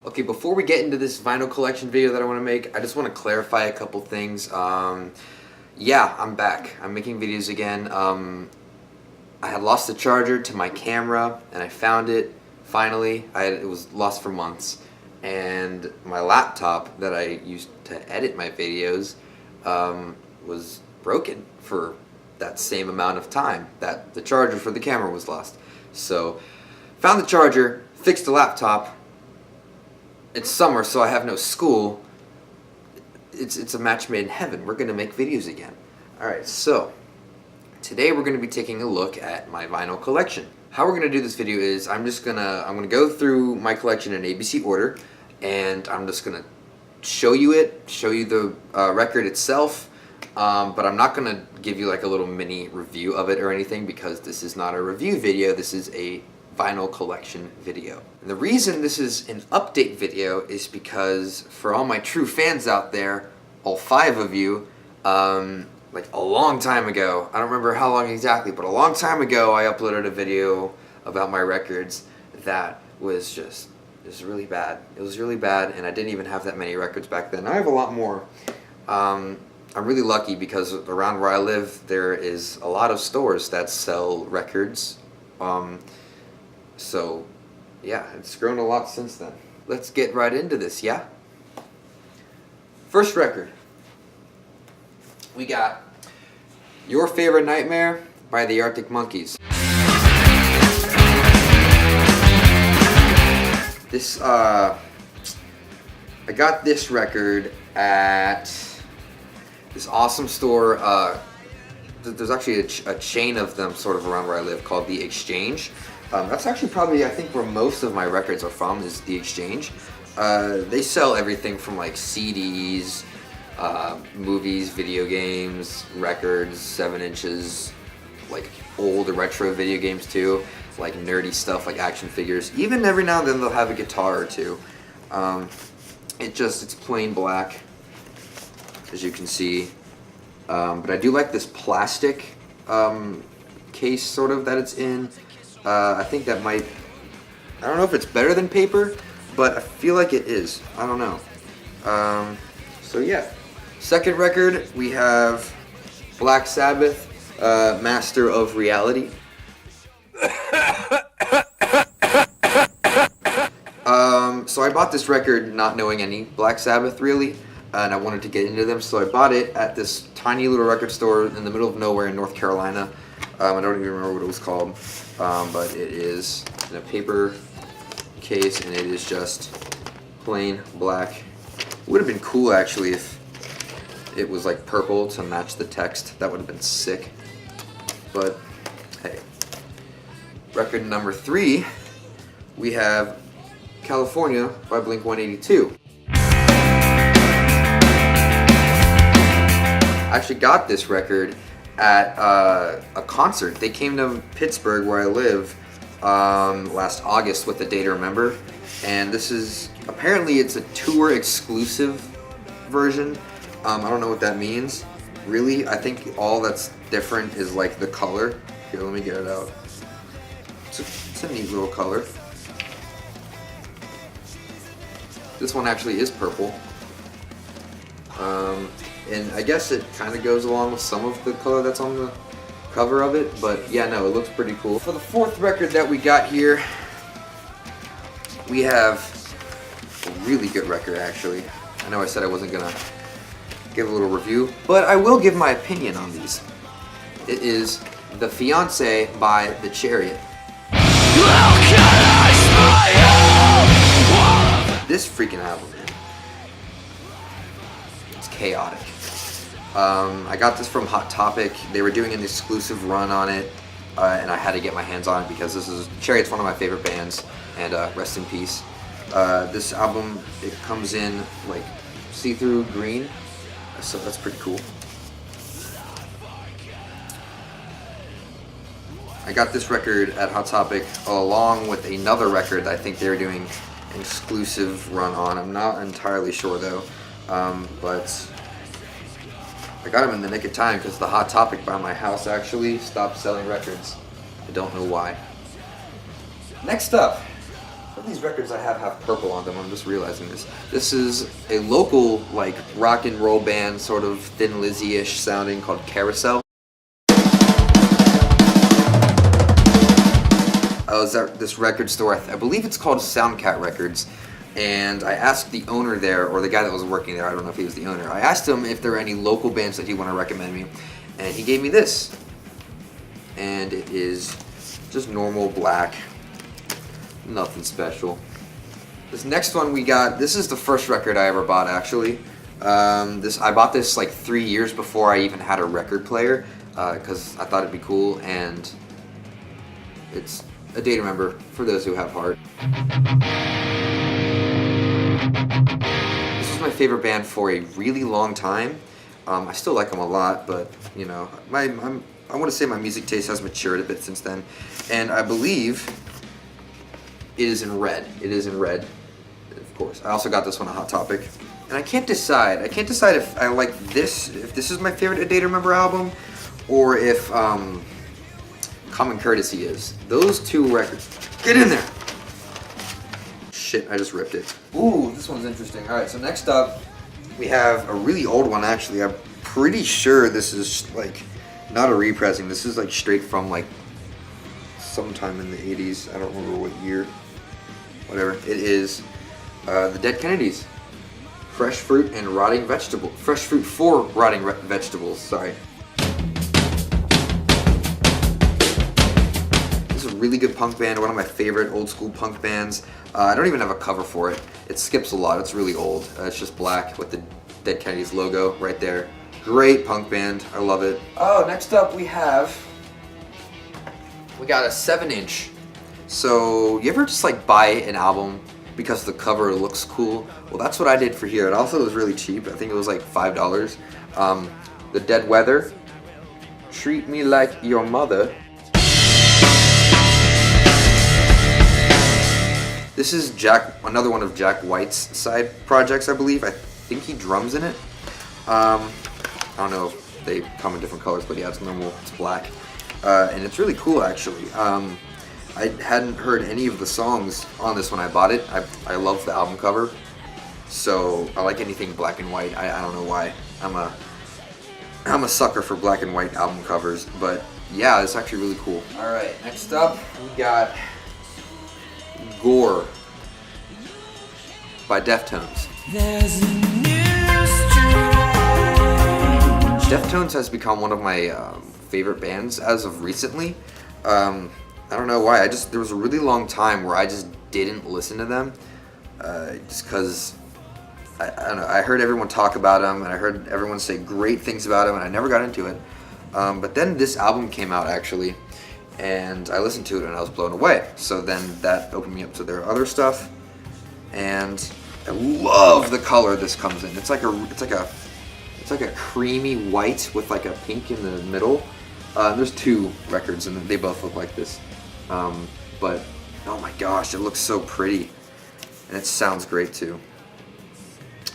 Okay, before we get into this vinyl collection video that I want to make, I just want to clarify a couple things. Yeah, I'm back. I'm making videos again. I had lost the charger to my camera, and I found it finally. It was lost for months, and my laptop that I used to edit my videos was broken for that same amount of time that the charger for the camera was lost. So, found the charger, fixed the laptop. It's summer, so I have no school. It's a match made in heaven. We're gonna make videos again. Alright, so today we're gonna be taking a look at my vinyl collection. How we're gonna do this video is I'm gonna go through my collection in ABC order, and I'm just gonna show you the record itself, but I'm not gonna give you like a little mini review of it or anything, because this is not a review video. This is a vinyl collection video. And the reason this is an update video is because for all my true fans out there, all 5 of you, like a long time ago, I don't remember how long exactly, but a long time ago I uploaded a video about my records that was really bad. It was really bad, and I didn't even have that many records back then. I have a lot more. I'm really lucky because around where I live there is a lot of stores that sell records. So, yeah, it's grown a lot since then. Let's get right into this, yeah? First record. We got Your Favorite Nightmare by the Arctic Monkeys. This, I got this record at this awesome store. There's actually a chain of them sort of around where I live called The Exchange. That's actually probably, I think, where most of my records are from, is The Exchange. They sell everything from like CDs, movies, video games, records, 7 inches, like old retro video games too, like nerdy stuff like action figures. Even every now and then they'll have a guitar or two. It's plain black, as you can see. But I do like this plastic case sort of that it's in. I think that I don't know if it's better than paper, but I feel like it is. I don't know. So yeah. Second record, we have Black Sabbath, Master of Reality. So I bought this record not knowing any Black Sabbath really, and I wanted to get into them, so I bought it at this tiny little record store in the middle of nowhere in North Carolina. I don't even remember what it was called, but it is in a paper case, and it is just plain black. It would have been cool actually if it was like purple to match the text. That would have been sick. But hey. Record number 3, we have California by Blink-182. I actually got this record at a concert. They came to Pittsburgh, where I live, last August with a Day to Remember, and this is, apparently it's a tour exclusive version. I don't know what that means, really. I think all that's different is like the color. Here, let me get it out. It's a neat little color. This one actually is purple. And I guess it kind of goes along with some of the color that's on the cover of it, but yeah, no, it looks pretty cool. For the 4th record that we got here, we have a really good record actually. I know I said I wasn't gonna give a little review, but I will give my opinion on these. It is The Fiancé by The Chariot. This freaking album, man. It's chaotic. I got this from Hot Topic. They were doing an exclusive run on it, and I had to get my hands on it because Chariot's one of my favorite bands, and rest in peace. This album, it comes in like see-through green, so that's pretty cool. I got this record at Hot Topic along with another record that I think they're doing an exclusive run on. I'm not entirely sure though, but I got them in the nick of time because the Hot Topic by my house actually stopped selling records. I don't know why. Next up, the of these records I have purple on them. I'm just realizing this. This is a local, like, rock and roll band, sort of Thin Lizzy-ish sounding, called Carousel. I was at this record store, I believe it's called Soundcat Records, and I asked the owner there, or the guy that was working there, I don't know if he was the owner, I asked him if there are any local bands that he'd want to recommend me, and he gave me this. And it is just normal black, nothing special. This next one we got, this is the first record I ever bought actually. I bought this like 3 years before I even had a record player, because I thought it'd be cool, and it's a day to remember for those who have heart. This was my favorite band for a really long time. I still like them a lot, but you know, I want to say my music taste has matured a bit since then. And I believe it is in red. It is in red, of course. I also got this one at Hot Topic. And I can't decide if I like this, if this is my favorite A Day to Remember album, or if Common Courtesy is. Those two records. Get in there! Shit, I just ripped it. Ooh, this one's interesting. Alright, so next up, we have a really old one actually. I'm pretty sure this is like not a repressing. This is like straight from like sometime in the 80s. I don't remember what year. Whatever. It is the Dead Kennedys. Fresh fruit and rotting vegetable. Fresh fruit for rotting vegetables. Sorry. This is a really good punk band. One of my favorite old school punk bands. I don't even have a cover for it. It skips a lot. It's really old. It's just black with the Dead Kennedys logo right there. Great punk band. I love it. Oh, next up we got a 7-inch. So you ever just like buy an album because the cover looks cool? Well, that's what I did for here. It also was really cheap. I think it was like $5. The Dead Weather. Treat Me Like Your Mother. This is another one of Jack White's side projects, I believe. I think he drums in it. I don't know if they come in different colors, but yeah, it's normal. It's black. And it's really cool, actually. I hadn't heard any of the songs on this when I bought it. I love the album cover. So I like anything black and white. I don't know why. I'm a sucker for black and white album covers. But yeah, it's actually really cool. Alright, next up we got Gore by Deftones. Deftones has become one of my favorite bands as of recently. I don't know why. There was a really long time where I just didn't listen to them, just because I don't know. I heard everyone talk about them, and I heard everyone say great things about them, and I never got into it. But then this album came out actually, and I listened to it and I was blown away. So then that opened me up to their other stuff, and I love the color this comes in. It's like a creamy white with like a pink in the middle. There's 2 records and they both look like this. But oh my gosh, it looks so pretty, and it sounds great too.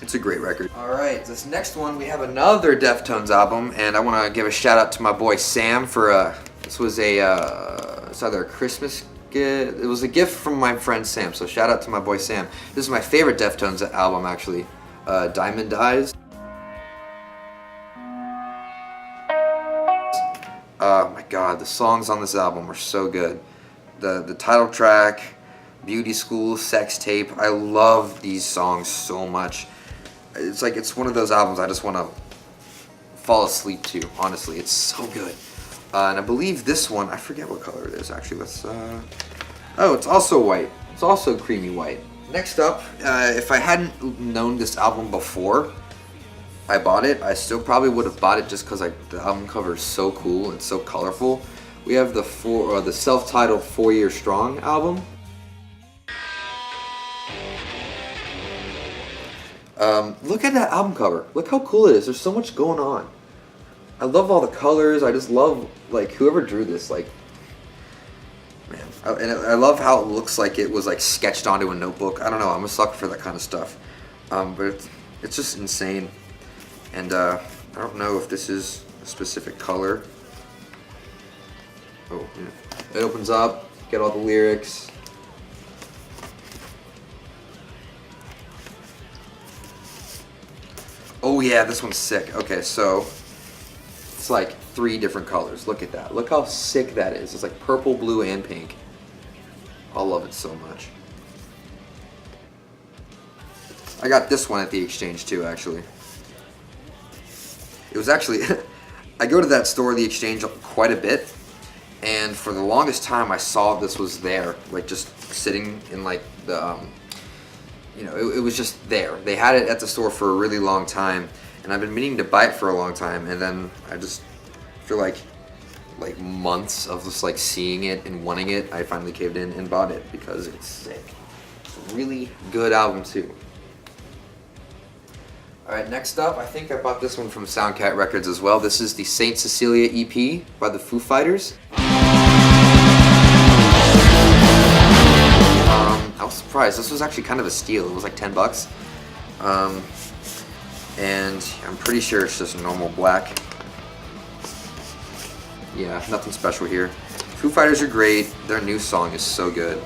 It's a great record. Alright, this next one we have another Deftones album, and I want to give a shout out to my boy Sam for this was it's either a Christmas gift. It was a gift from my friend Sam, so shout out to my boy Sam. This is my favorite Deftones album actually, Diamond Eyes. Oh my god, the songs on this album are so good. The title track, Beauty School, Sex Tape, I love these songs so much. It's one of those albums I just want to fall asleep to, honestly. It's so good. And I believe this one, I forget what color it is actually. Oh, it's also white. It's also creamy white. Next up, if I hadn't known this album before I bought it, I still probably would have bought it just because the album cover is so cool and so colorful. We have the self-titled 4 Year Strong album. Look at that album cover. Look how cool it is. There's so much going on. I love all the colors. I just love like whoever drew this. Like, man, I love how it looks like it was like sketched onto a notebook. I don't know. I'm a sucker for that kind of stuff. But it's just insane. And I don't know if this is a specific color. Oh, yeah. It opens up, get all the lyrics. Oh yeah, this one's sick. Okay, so it's like 3 different colors. Look at that. Look how sick that is. It's like purple, blue, and pink. I love it so much. I got this one at the exchange too, actually. It was actually, I go to that store, the exchange, quite a bit, and for the longest time I saw this was there, like just sitting in like the, you know, it was just there. They had it at the store for a really long time, and I've been meaning to buy it for a long time, and then I just feel like months of just like seeing it and wanting it, I finally caved in and bought it because it's sick. It's a really good album too. Alright, next up, I think I bought this one from Soundcat Records as well. This is the Saint Cecilia EP by the Foo Fighters. I was surprised. This was actually kind of a steal. It was like $10. And I'm pretty sure it's just normal black. Yeah, nothing special here. Foo Fighters are great. Their new song is so good.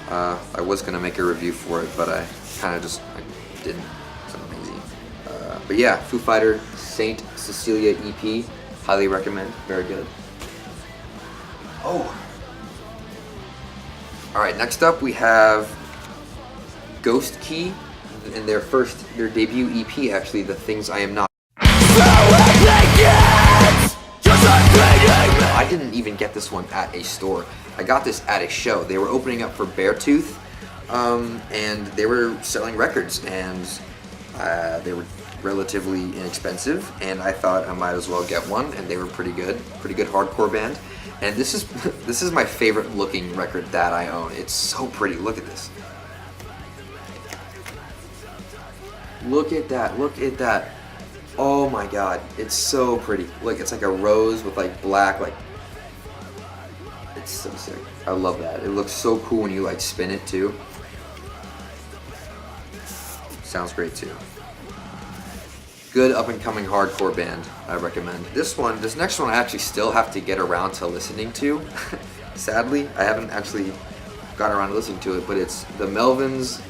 I was going to make a review for it, but I kind of just didn't. It's amazing. But yeah, Foo Fighter, Saint Cecilia EP. Highly recommend. Very good. Oh. Alright, next up we have Ghost Key and their debut EP, actually, The Things I Am Not. I didn't even get this one at a store. I got this at a show. They were opening up for Beartooth, and they were selling records, and they were relatively inexpensive, and I thought I might as well get one, and they were pretty good hardcore band. And this is my favorite looking record that I own. It's so pretty. Look at this. Look at that. Look at that. Oh my god. It's so pretty. Look, it's like a rose with like black, like, it's so sick. I love that. It looks so cool when you like spin it too. Sounds great too. Good up and coming hardcore band, I recommend. This next one I actually still have to get around to listening to. Sadly, I haven't actually gotten around to listening to it, but it's the Melvins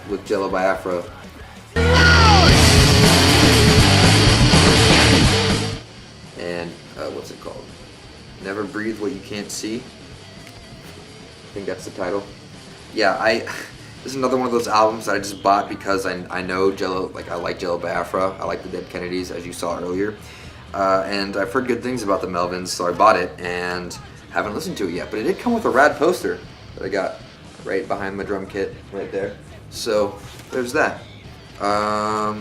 with Jello Biafra. And what's it called? Never Breathe What You Can't See. I think that's the title. Yeah, this is another one of those albums that I just bought because I know Jello, like I like Jello Biafra, I like the Dead Kennedys, as you saw earlier, and I've heard good things about the Melvins, so I bought it and haven't listened to it yet. But it did come with a rad poster that I got right behind my drum kit, right there. So there's that. Now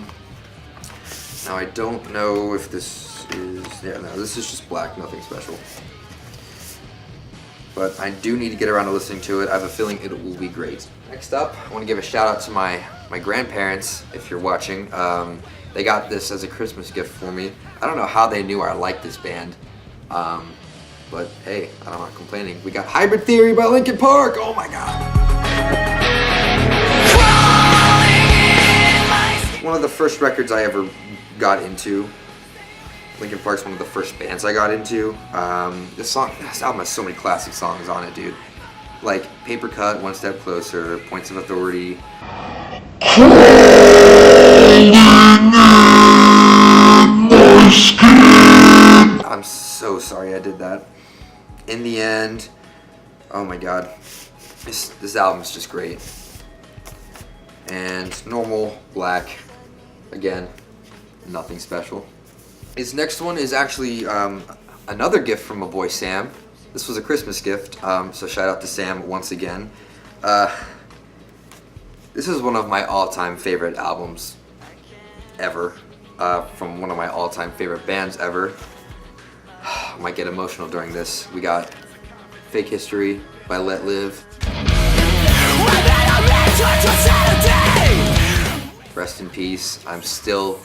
I don't know if this is, yeah, no, this is just black, nothing special. But I do need to get around to listening to it. I have a feeling it will be great. Next up, I want to give a shout out to my grandparents, if you're watching. They got this as a Christmas gift for me. I don't know how they knew I liked this band, but hey, I'm not complaining. We got Hybrid Theory by Linkin Park. Oh my god. One of the first records I ever got into. Linkin Park's one of the first bands I got into. This album has so many classic songs on it, dude. Like Paper Cut, One Step Closer, Points of Authority. I'm so sorry I did that. In the End. Oh my god. This album's just great. And normal, black. Again, nothing special. His next one is actually another gift from my boy Sam. This was a Christmas gift, so shout out to Sam once again. This is one of my all-time favorite albums ever, from one of my all-time favorite bands ever. I might get emotional during this. We got Fake History by Let Live. Rest in peace. I'm still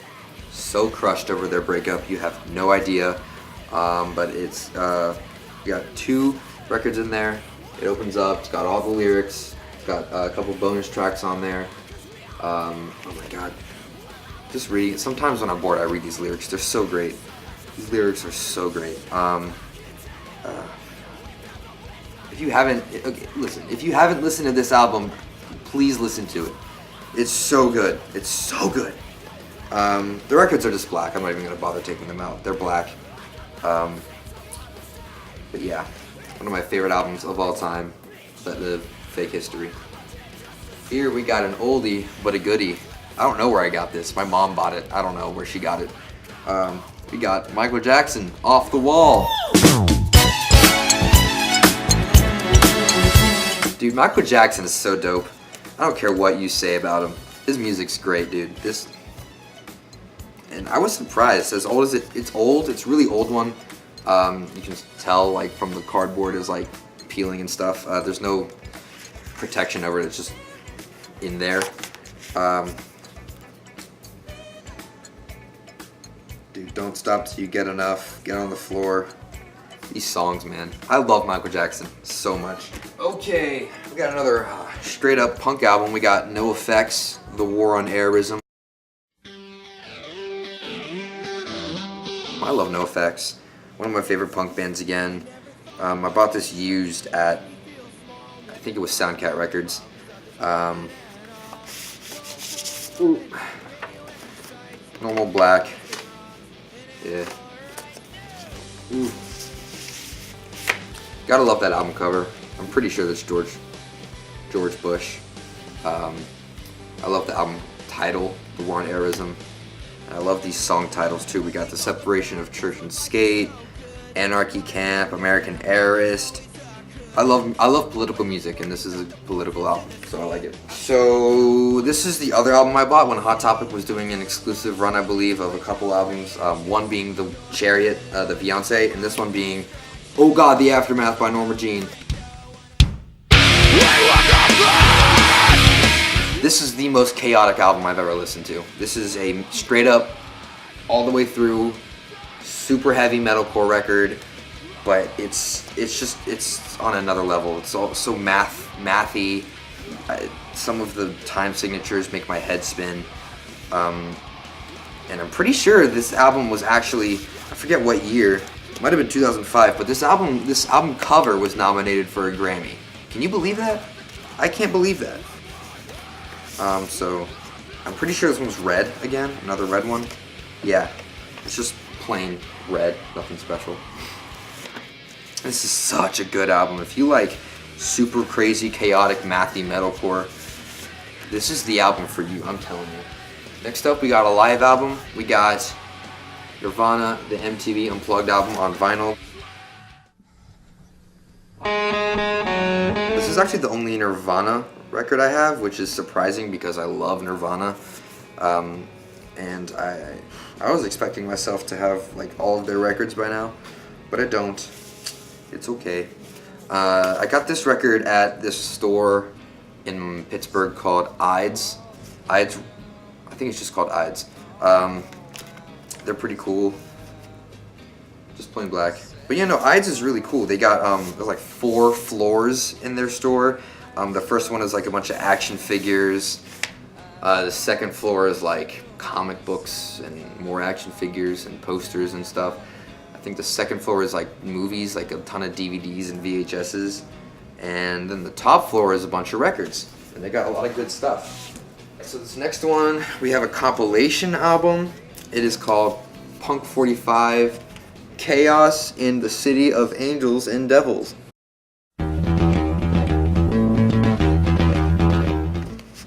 so crushed over their breakup, you have no idea. But it's we got 2 records in there. It opens up, it's got all the lyrics, it's got a couple bonus tracks on there. Oh my god, just reading it. Sometimes when I'm bored I read these lyrics, they're so great. These lyrics are so great. If you haven't, okay, listen, if you haven't listened to this album, please listen to it. It's so good. It's so good. The records are just black. I'm not even gonna bother taking them out. They're black. But yeah, one of my favorite albums of all time. Let Live, Fake History. Here we got an oldie but a goodie. I don't know where I got this. My mom bought it. I don't know where she got it. We got Michael Jackson, Off the Wall. Dude, Michael Jackson is so dope. I don't care what you say about him. His music's great, dude. And I was surprised. As old as it's old. It's a really old one. You can tell like from the cardboard is like peeling and stuff. There's no protection over it. It's just in there. Dude, don't stop till you get enough. Get on the floor. These songs, man. I love Michael Jackson so much. Okay, we got another straight up punk album. We got No Effects, The War on Terrorism. I love No Effects. One of my favorite punk bands again. I bought this used at, I think it was Soundcat Records. Normal black. Yeah. Ooh. Gotta love that album cover. I'm pretty sure that's George Bush. I love the album title, The War on Terrorism. I love these song titles too. We got The Separation of Church and State, Anarchy Camp, American Heirist. I love political music, and this is a political album, so I like it. So this is the other album I bought when Hot Topic was doing an exclusive run, I believe, of a couple albums. One being The Chariot, the Beyonce, and this one being Oh God, The Aftermath by Norma Jean. This is the most chaotic album I've ever listened to. This is a straight up, all the way through, super heavy metalcore record, but it's on another level. It's all so mathy. Some of the time signatures make my head spin. And I'm pretty sure this album was actually, I forget what year, it might have been 2005, but this album cover was nominated for a Grammy. Can you believe that? I can't believe that. So I'm pretty sure this one's red again, another red one. Yeah, it's just plain red, nothing special. This is such a good album. If you like super crazy, chaotic, mathy metalcore, this is the album for you, I'm telling you. Next up, we got a live album. We got Nirvana, the MTV Unplugged album on vinyl. This is actually the only Nirvana record I have, which is surprising because I love Nirvana. And I was expecting myself to have like all of their records by now, but I don't. It's okay. I got this record at this store in Pittsburgh called Ides. I think it's just called Ides. They're pretty cool. Just plain black. But yeah, no, Ides is really cool. They got there's like 4 floors in their store. The first one is like a bunch of action figures. The second floor is like comic books and more action figures and posters and stuff. I think the second floor is like movies, like a ton of DVDs and VHSs. And then the top floor is a bunch of records. And they got a lot of good stuff. So this next one, we have a compilation album. It is called Punk 45, Chaos in the City of Angels and Devils.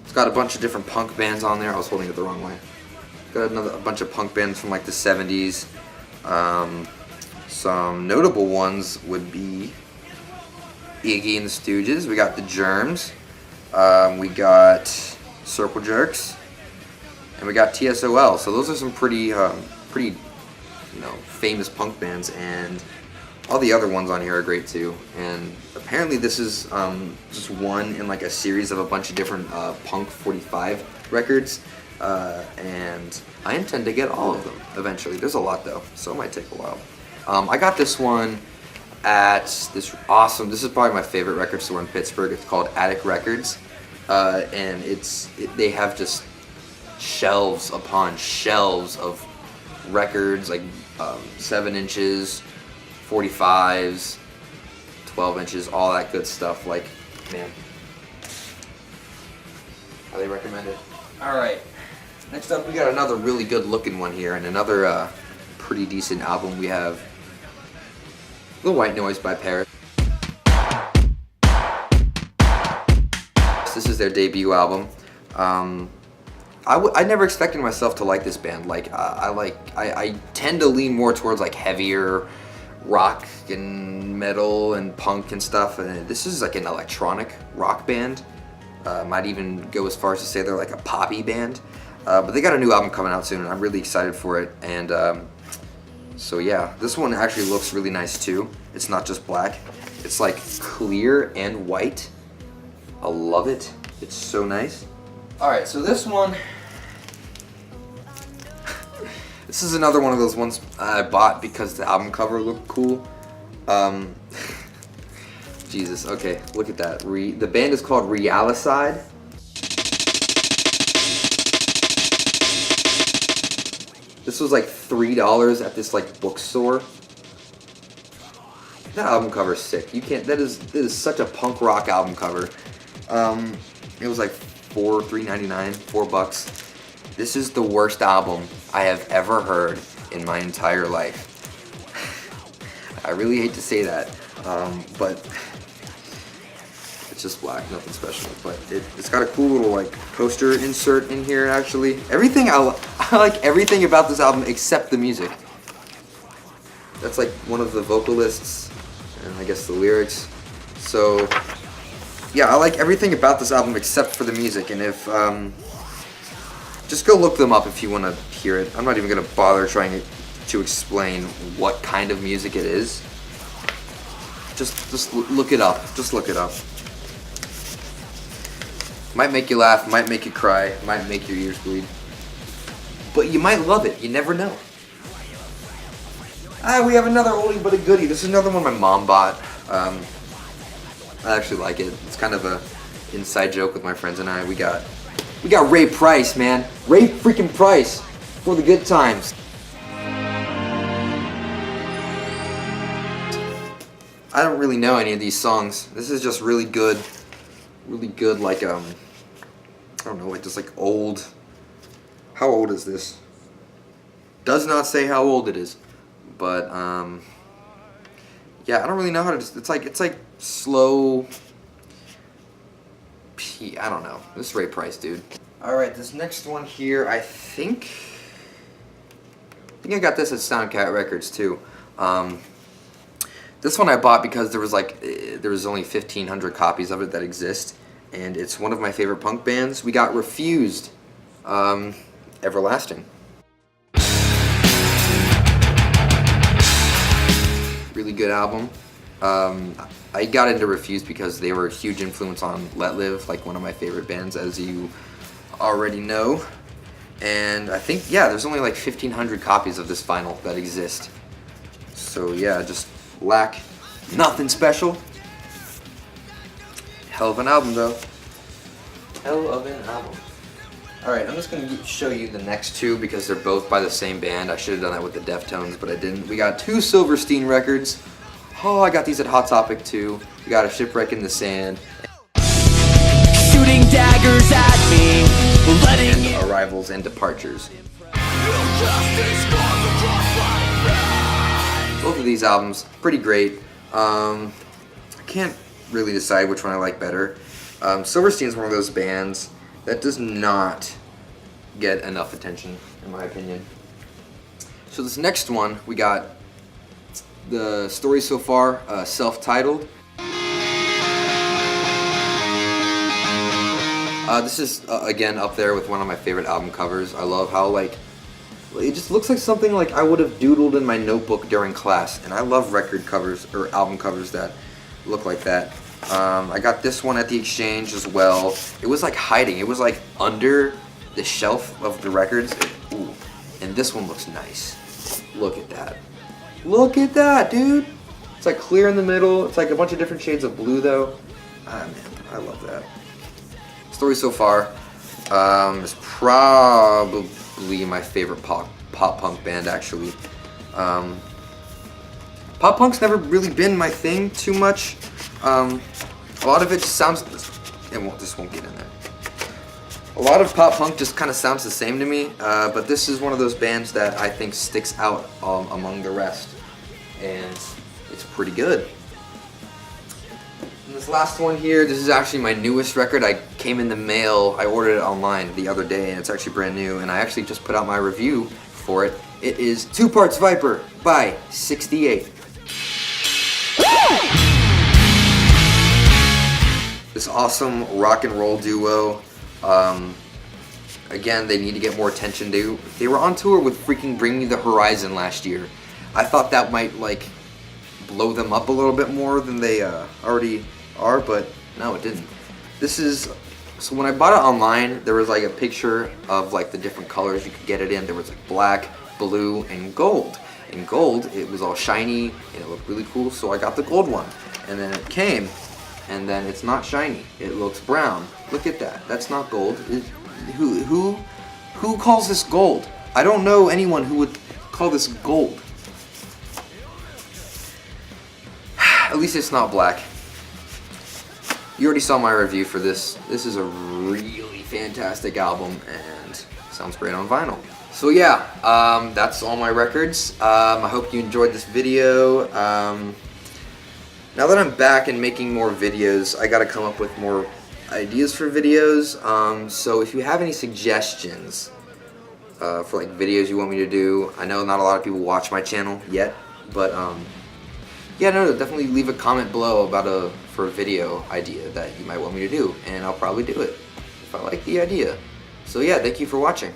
It's got a bunch of different punk bands on there. I was holding it the wrong way. Got a bunch of punk bands from like the 70s. Some notable ones would be Iggy and the Stooges. We got the Germs. We got Circle Jerks. And we got TSOL. So those are some pretty famous punk bands, and all the other ones on here are great too. And apparently this is just one in like a series of a bunch of different Punk 45 records. And I intend to get all of them eventually. There's a lot though, so it might take a while. I got this one at this is probably my favorite record store in Pittsburgh. It's called Attic Records. And they have just shelves upon shelves of records, like 7 inches, 45s, 12 inches, all that good stuff. Like, man, highly recommend it. All right, Next up, we got another really good looking one here, and another pretty decent album. We have The White Noise by Parris. This is their debut album. I never expected myself to like this band. Like I tend to lean more towards like heavier rock and metal and punk and stuff. And this is like an electronic rock band. Might even go as far as to say they're like a poppy band. But they got a new album coming out soon, and I'm really excited for it. And so yeah, this one actually looks really nice too. It's not just black. It's like clear and white. I love it. It's so nice. All right, so this one. This is another one of those ones I bought because the album cover looked cool. Jesus, okay, look at that. The band is called Realicide. This was like $3 at this like bookstore. That album cover is sick. You can't. That is such a punk rock album cover. It was like $3.99, $4. This is the worst album I have ever heard in my entire life. I really hate to say that, but it's just black, nothing special. But it's got a cool little like poster insert in here. Actually, everything I like everything about this album except the music. That's like one of the vocalists, and I guess the lyrics. So yeah, I like everything about this album except for the music. And if just go look them up if you want to hear it. I'm not even going to bother trying to explain what kind of music it is. Just look it up. Just look it up. Might make you laugh, might make you cry, might make your ears bleed. But you might love it. You never know. We have another oldie but a goodie. This is another one my mom bought. I actually like it. It's kind of a inside joke with my friends and I. We got Ray Price, man. Ray freaking Price for the good times. I don't really know any of these songs. This is just really good like I don't know, like just like old. How old is this? Does not say how old it is. But yeah, I don't really know how to it's like slow. I don't know. This is Ray Price, dude. Alright, this next one here, I think I got this at Soundcat Records too. This one I bought because there was only 1,500 copies of it that exist, and it's one of my favorite punk bands. We got Refused, Everlasting. Really good album. I got into Refused because they were a huge influence on Let Live, like one of my favorite bands, as you already know. And I think, yeah, there's only like 1,500 copies of this vinyl that exist. So yeah, just lack nothing special. Hell of an album though. Hell of an album. Alright, I'm just going to show you the next two because they're both by the same band. I should have done that with the Deftones, but I didn't. We got two Silverstein records. Oh, I got these at Hot Topic too. We got A Shipwreck in the Sand. Shooting daggers at me, letting and Arrivals and Departures. Both of these albums, pretty great. I can't really decide which one I like better. Silverstein's one of those bands that does not get enough attention, in my opinion. So this next one, we got the story so far, self-titled. This is, again, up there with one of my favorite album covers. I love how, like, it just looks like something like I would have doodled in my notebook during class. And I love record covers, or album covers that look like that. I got this one at the Exchange as well. It was like hiding. It was like under the shelf of the records. Ooh. And this one looks nice. Look at that. Look at that, dude. It's like clear in the middle. It's like a bunch of different shades of blue, though. Ah, man, I love that. Story so far is probably my favorite pop punk band, actually. Pop punk's never really been my thing too much. A lot of it just sounds. This won't get in there. A lot of pop punk just kind of sounds the same to me, but this is one of those bands that I think sticks out among the rest, and it's pretty good. And this last one here, this is actually my newest record. I came in the mail, I ordered it online the other day, and it's actually brand new, and I actually just put out my review for it. It is 2 Parts Viper by 68. This awesome rock and roll duo. Again, they need to get more attention. They were on tour with freaking Bring Me the Horizon last year. I thought that might like blow them up a little bit more than they already are, but no, it didn't. So when I bought it online, there was like a picture of like the different colors you could get it in. There was like black, blue, and gold. In gold, it was all shiny and it looked really cool, so I got the gold one. And then it came, and then it's not shiny. It looks brown. Look at that. That's not gold. Who calls this gold? I don't know anyone who would call this gold. At least it's not black. You already saw my review for this. This is a really fantastic album and sounds great on vinyl. So yeah, that's all my records. I hope you enjoyed this video. Now that I'm back and making more videos, I gotta come up with more ideas for videos. So if you have any suggestions for like videos you want me to do, I know not a lot of people watch my channel yet, but yeah, no, definitely leave a comment below about for a video idea that you might want me to do, and I'll probably do it if I like the idea. So yeah, thank you for watching.